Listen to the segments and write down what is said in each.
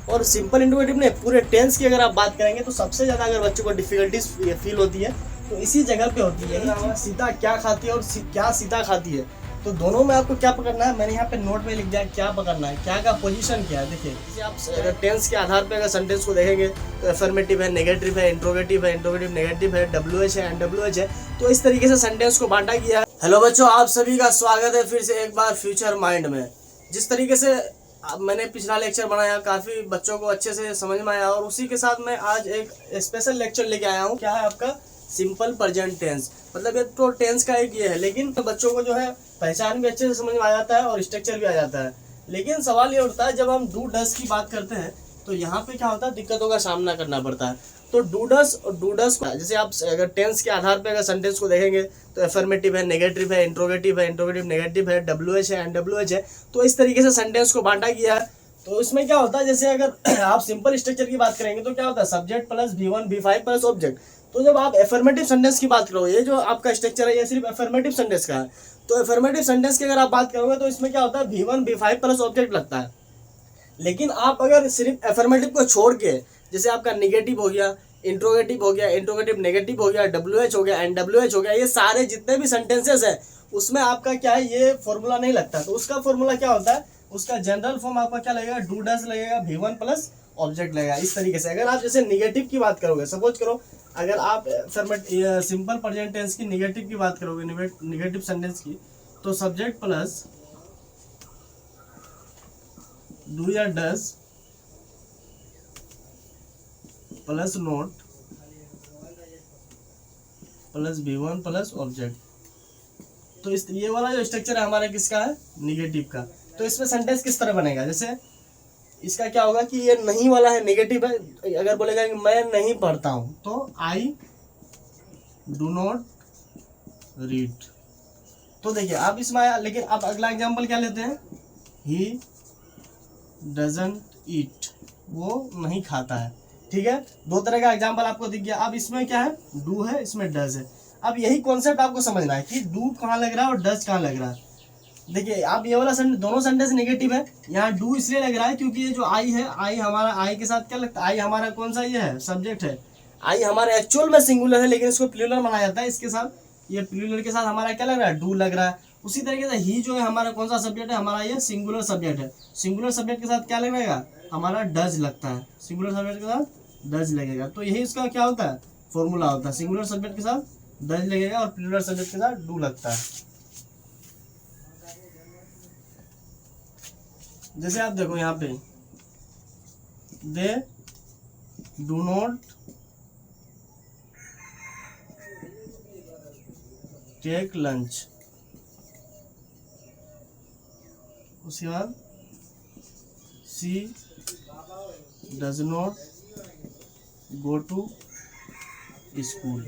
और simple interrogative ने पूरे टेंस की अगर आप बात करेंगे तो सबसे ज़्यादा अगर बच्चों को डिफिकल्टीज फील होती है तो इसी जगह पे होती है। सीता क्या खाती है और क्या सीता खाती है, तो दोनों में आपको क्या पकड़ना है, मैंने यहाँ पे नोट में लिख दिया क्या पकड़ना है, क्या का पोजीशन क्या है। देखिए जैसे आप अगर टेंस के आधार पे अगर सेंटेंस को देखेंगे तो अफर्मेटिव है, नेगेटिव है, इंट्रोगेटिव है, इंट्रोगेटिव नेगेटिव है, WH है, NWH है, तो इस तरीके से सेंटेंस को बांटा गया है। हेलो बच्चों, आप सभी का स्वागत है फिर से एक बार फ्यूचर माइंड में। जिस तरीके से मैंने पिछला लेक्चर बनाया काफ़ी बच्चों को अच्छे से समझ में आया और उसी के साथ मैं आज एक स्पेशल लेक्चर लेके आया हूँ। क्या है आपका सिंपल प्रेजेंट टेंस। मतलब ये तो टेंस का एक ये है, लेकिन बच्चों को जो है पहचान भी अच्छे से समझ में आ जाता है और स्ट्रक्चर भी आ जाता है। लेकिन सवाल ये उठता है जब हम डू डस की बात करते हैं तो यहाँ पे क्या होता है, दिक्कतों का सामना करना पड़ता है। तो डू डस जैसे आप अगर टेंस के आधार पे अगर सेंटेंस को देखेंगे तो अफर्मेटिव है, नेगेटिव है, इंट्रोगेटिव है, इंट्रोगेटिव नेगेटिव है, WH है, NWH है, तो इस तरीके से सेंटेंस को बांटा गया है। तो इसमें क्या होता है, जैसे अगर आप सिंपल स्ट्रक्चर की बात करेंगे तो क्या होता है, subject plus V1 V5 plus object. तो जब आप अफर्मेटिव सेंटेंस की बात करो, ये जो आपका स्ट्रक्चर है ये सिर्फ अफर्मेटिव सेंटेंस का है। तो अफर्मेटिव सेंटेंस की अगर आप बात करोगे तो इसमें क्या होता है, V1 V5 प्लस ऑब्जेक्ट लगता है। लेकिन आप अगर सिर्फ अफर्मेटिव को छोड़ के, जैसे आपका निगेटिव हो गया, इंट्रोगेटिव हो गया, इंट्रोगेटिव नेगेटिव हो गया, WH हो गया, NWH हो गया, ये सारे जितने भी सेंटेंसेस है उसमें आपका क्या है, ये फॉर्मूला नहीं लगता। तो उसका फॉर्मूला क्या होता है, उसका जनरल फॉर्म आपका क्या लगेगा, डू डस लगेगा, V1 प्लस ऑब्जेक्ट लगेगा। इस तरीके से अगर आप जैसे निगेटिव की बात करोगे, सपोज करो अगर आप सिंपल प्रेजेंट टेंस की निगेटिव की बात करोगे, निगेटिव सेंटेंस की, तो सब्जेक्ट प्लस डू या does plus not plus V1 plus object. तो इस ये वाला जो स्ट्रक्चर है हमारा किसका है, निगेटिव का। तो इसमें सेंटेंस किस तरह बनेगा, जैसे इसका क्या होगा कि ये नहीं वाला है, नेगेटिव है। अगर बोलेगा कि मैं नहीं पढ़ता हूं तो आई डू नॉट रीड। तो देखिए अब इसमें आया, लेकिन अब अगला एग्जांपल क्या लेते हैं, ही डजंट ईट, वो नहीं खाता है। ठीक है, दो तरह का एग्जांपल आपको दिख गया। अब इसमें क्या है, डू है, इसमें डज है। अब यही कॉन्सेप्ट आपको समझना है कि डू कहाँ लग रहा है और डज कहाँ लग रहा है। देखिए आप ये वाला दोनों सेंटेंस नेगेटिव है, यहाँ डू इसलिए लग रहा है क्योंकि ये जो आई है, आई हमारा आई के साथ क्या लगता है, आई हमारा कौन सा ये है, सब्जेक्ट है। आई हमारा एक्चुअल में सिंगुलर है लेकिन इसको प्लूरल बनाया जाता है, इसके साथ ये प्लूरल के साथ हमारा क्या लग रहा है, डू लग रहा है। उसी तरीके से ही जो है हमारा कौन सा सब्जेक्ट है, हमारा ये सिंगुलर सब्जेक्ट है। सिंगुलर सब्जेक्ट के साथ क्या लगेगा, हमारा डज लगता है, सिंगुलर सब्जेक्ट के साथ डज लगेगा। तो यही इसका क्या होता है, फॉर्मूला होता है, सिंगुलर सब्जेक्ट के साथ डज लगेगा और प्लूरल सब्जेक्ट के साथ डू लगता है। जैसे आप देखो यहाँ पे, they do not take lunch, उसके बाद she does not go to school.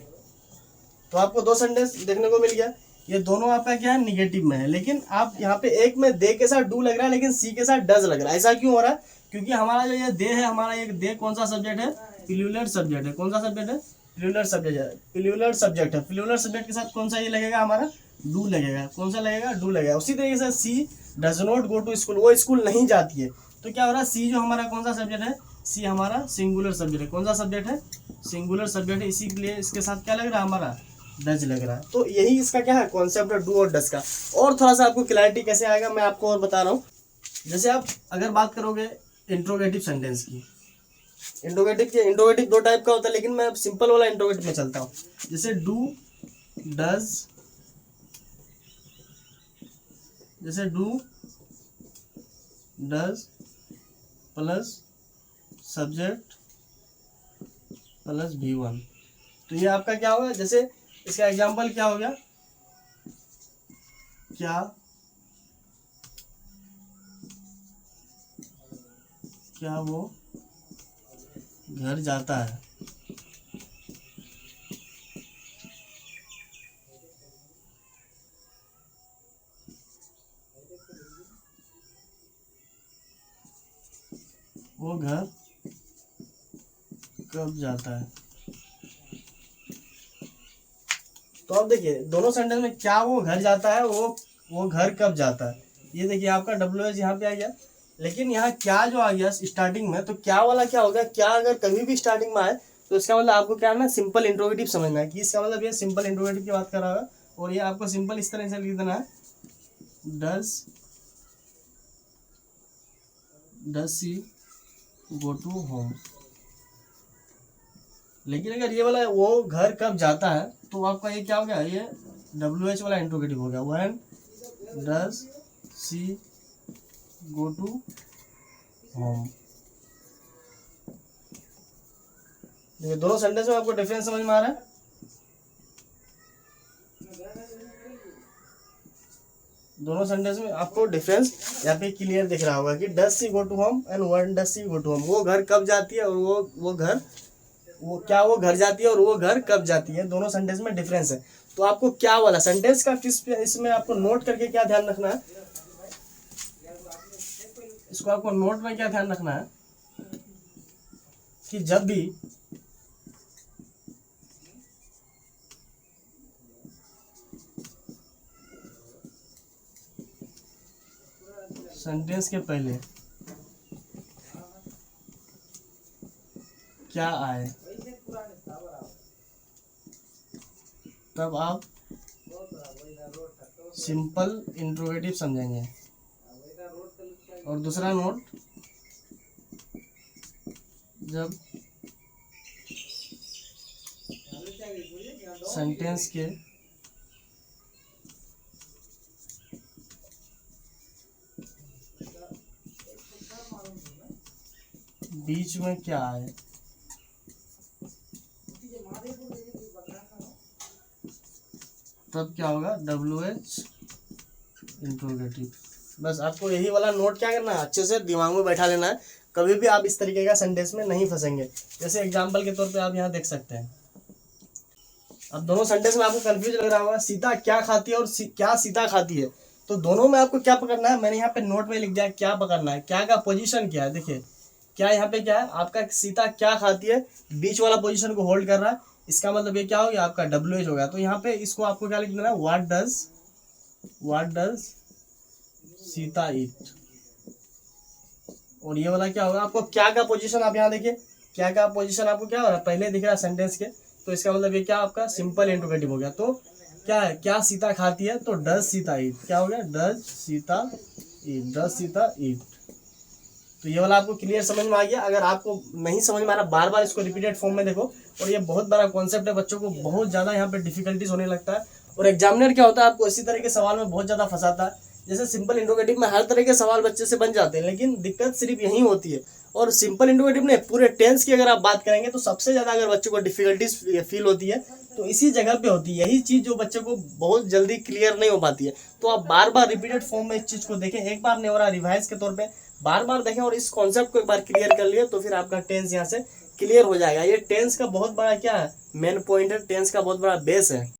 तो आपको दो सेंटेंस देखने को मिल गया, ये दोनों आपका क्या है, निगेटिव में है। लेकिन आप यहाँ पे एक में दे के साथ डू लग रहा है लेकिन सी के साथ डज लग रहा है। ऐसा क्यों हो रहा है, क्योंकि हमारा जो ये दे है, हमारा ये दे कौन सा सब्जेक्ट है, प्लूरल सब्जेक्ट है। कौन सा सब्जेक्ट है, प्लूरल सब्जेक्ट है, प्लूरल सब्जेक्ट है। प्लूरल सब्जेक्ट के साथ कौन सा ये लगेगा, हमारा डू लगेगा। कौन सा लगेगा, डू लगेगा। उसी तरीके से she does not go to school, वो स्कूल नहीं जाती है। तो क्या हो रहा है, सी जो हमारा कौन सा सब्जेक्ट है, सी हमारा सिंगुलर सब्जेक्ट है। कौन सा सब्जेक्ट है, सिंगुलर सब्जेक्ट है, इसीलिए इसके साथ क्या लग रहा है, हमारा डज लग रहा है। तो यही इसका क्या है, कॉन्सेप्ट है डू और डज का। और थोड़ा सा आपको क्लैरिटी कैसे आएगा मैं आपको और बता रहा हूँ। जैसे आप अगर बात करोगे इंट्रोगेटिव सेंटेंस की, इंट्रोगेटिव दो टाइप का होता है, लेकिन मैं सिंपल वाला इंट्रोगेटिव में चलता हूँ। जैसे डू डज, जैसे do does plus subject plus V1, तो ये आपका क्या होगा, जैसे इसका एग्जांपल क्या हो गया, क्या वो घर जाता है। वो घर कब जाता है। तो अब देखिए दोनों सेंटेंस में क्या वो घर जाता है, वो घर कब जाता है। ये देखिए आपका WH यहाँ पे आ गया, लेकिन यहाँ क्या जो आ गया स्टार्टिंग में, तो क्या वाला क्या होगा, क्या अगर कभी भी स्टार्टिंग में आए तो इसका मतलब आपको क्या है, सिंपल इंट्रोगेटिव समझना है कि इसका मतलब ये सिंपल इंट्रोगेटिव की बात कर रहा है। और ये आपको सिंपल इस तरह से लिख देना है, does she go to home. लेकिन अगर ये वाला वो घर कब जाता है तो आपका ये क्या हो गया, ये WH वाला इंट्रोगेटिव हो गया, when does she go to home. ये दोनों सेंटेंस में आपको डिफरेंस समझ में आ रहा है। दोनों सेंटेंस में आपको डिफरेंस यहाँ पे क्लियर दिख रहा होगा कि does she go to home and when does she go to home. वो घर कब जाती है और वो घर वो घर जाती है और वो घर कब जाती है, दोनों सेंटेंस में डिफरेंस है। तो आपको क्या वाला सेंटेंस का किस इसमें आपको नोट करके क्या ध्यान रखना है, इसको आपको नोट में क्या ध्यान रखना है कि जब भी सेंटेंस के पहले क्या आए तब आप सिंपल इंट्रोगेटिव समझेंगे। और दूसरा नोट, जब सेंटेंस के बीच में क्या आए तब क्या होगा, WH इंट्रोगेटिव। बस आपको यही वाला नोट क्या करना है, अच्छे से दिमाग में बैठा लेना है, कभी भी आप इस तरीके का सेंटेंस में नहीं फंसेंगे। जैसे एग्जांपल के तौर पे आप यहाँ देख सकते हैं। अब दोनों सेंटेंस में आपको कंफ्यूज लग रहा होगा, सीता क्या खाती है और क्या सीता खाती है। तो दोनों में आपको क्या पकड़ना है, मैंने यहाँ पे नोट में लिख दिया क्या पकड़ना है, क्या का पोजीशन क्या है। देखिए क्या यहाँ पे क्या है आपका, सीता क्या खाती है, बीच वाला पोजीशन को होल्ड कर रहा है, इसका मतलब ये क्या हो गया आपका WH होगा। तो यहाँ पे इसको आपको क्या लिख देना है, व्हाट डज सीता ईट। और ये वाला क्या होगा आपको, क्या का पोजीशन आप यहाँ देखिए, क्या का पोजीशन आपको क्या हो रहा है, पहले दिख रहा है सेंटेंस के, तो इसका मतलब ये क्या आपका सिंपल इंट्रोगेटिव हो गया। तो क्या है, क्या सीता खाती है, तो डज सीता ईट, क्या हो गया, डज सीता ईट। तो ये वाला आपको क्लियर समझ में आ गया। अगर आपको नहीं समझ में आ रहा, बार बार इसको रिपीटेड फॉर्म में देखो। और ये बहुत बड़ा कॉन्सेप्ट है, बच्चों को बहुत ज़्यादा यहाँ पे डिफिकल्टीज होने लगता है। और एग्जामिनर क्या होता है, आपको इसी तरह के सवाल में बहुत ज़्यादा फंसाता है। जैसे सिंपल इंट्रोगेटिव में हर तरह के सवाल बच्चे से बन जाते हैं, लेकिन दिक्कत सिर्फ यही होती है। और सिंपल इंट्रोगेटिव में पूरे टेंस की अगर आप बात करेंगे तो सबसे ज़्यादा अगर बच्चों को डिफिकल्टीज फील होती है तो इसी जगह पे होती है। यही चीज़ जो बच्चे को बहुत जल्दी क्लियर नहीं हो पाती है। तो आप बार बार रिपीटेड फॉर्म में इस चीज़ को देखें, एक बार नहीं हो रहा, रिवाइज के तौर पे बार बार देखें और इस कॉन्सेप्ट को एक बार क्लियर कर लिए तो फिर आपका टेंस यहाँ से क्लियर हो जाएगा। ये टेंस का बहुत बड़ा क्या है, मेन पॉइंट है, टेंस का बहुत बड़ा बेस है।